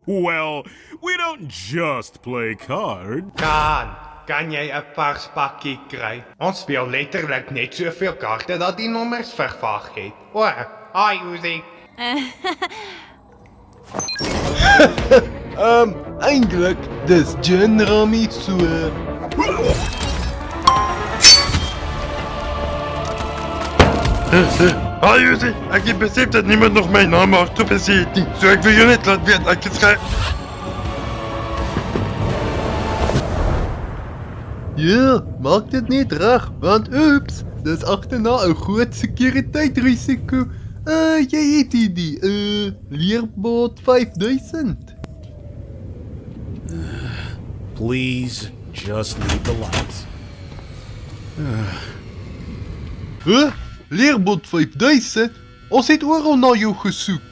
Well, we don't just play cards. Kan jy 'n vars pakkie kry? Ons speel letterlik net soveel kaarte dat die nommers vervaag het. O, hi Uzi. Eindelijk, dis Jin Ramizu. Hi Uzi, ek het besef dat niemand nog my naam hardop gesê het nie, so ek wil jou net laat weet, ek het Ja, maak dit net reg, want oeps, dis agterna 'n groot sekuriteitsrisiko. Jy het die leerbot 5000. Please, just leave the lights. Leerbot 5000? Ons het oral na jou gesoek.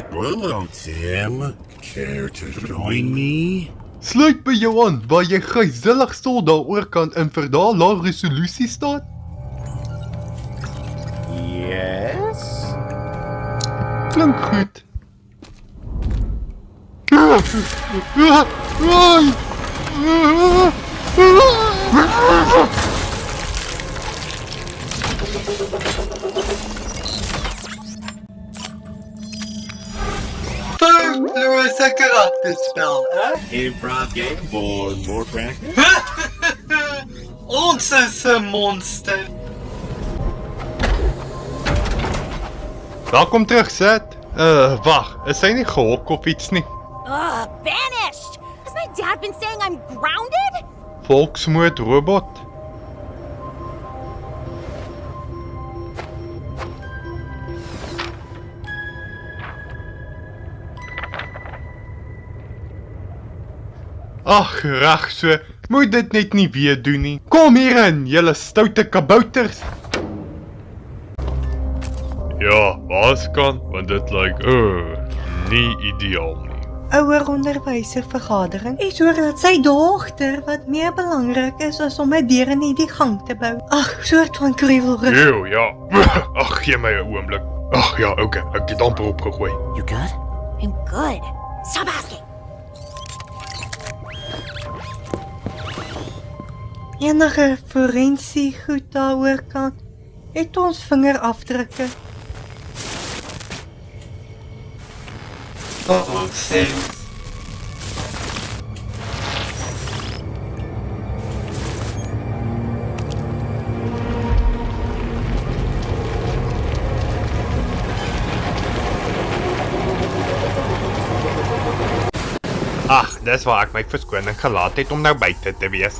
Hello, Tim. Care to join me? Sluit by jou aan, waar jy gijzelig stil daaroor kan en vir daar lae resolusie staat. Yes? Klink goed. Foutloze karakterspel, hè? Improv game for more practice? Ons is 'n monster. Welkom terug, Seth. Wag, is hy nie gehok of iets nie? Ugh, vanished! Has my dad been saying I'm grounded? Volksmoord robot. Ag, reg so. Moet dit net nie weer doen nie. Kom hierin, julle stoute kabouters. Ja, baas kan, want dit lyk nie ideaal nie. Ouer onderwyservergadering. Ek hoor dat sy dogter wat meer belangrik is as om 'n deur in die gang te bou. Ag, soort van gruwelrig. Eeuw, ja. Ag, gee my 'n oomblik. Ag ja, okay, ek het amper opgegooi. You good? I'm good. Stop asking. Enige forensie goed daaroor kan. Het ons vingerafdrukke. Oh, sê. Ag, dis waar ek my verskoning gelaat het om nou buite te wees.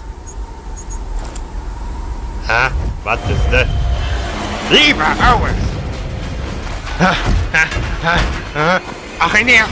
Wat is dit? Liewe ouers! Ag nee!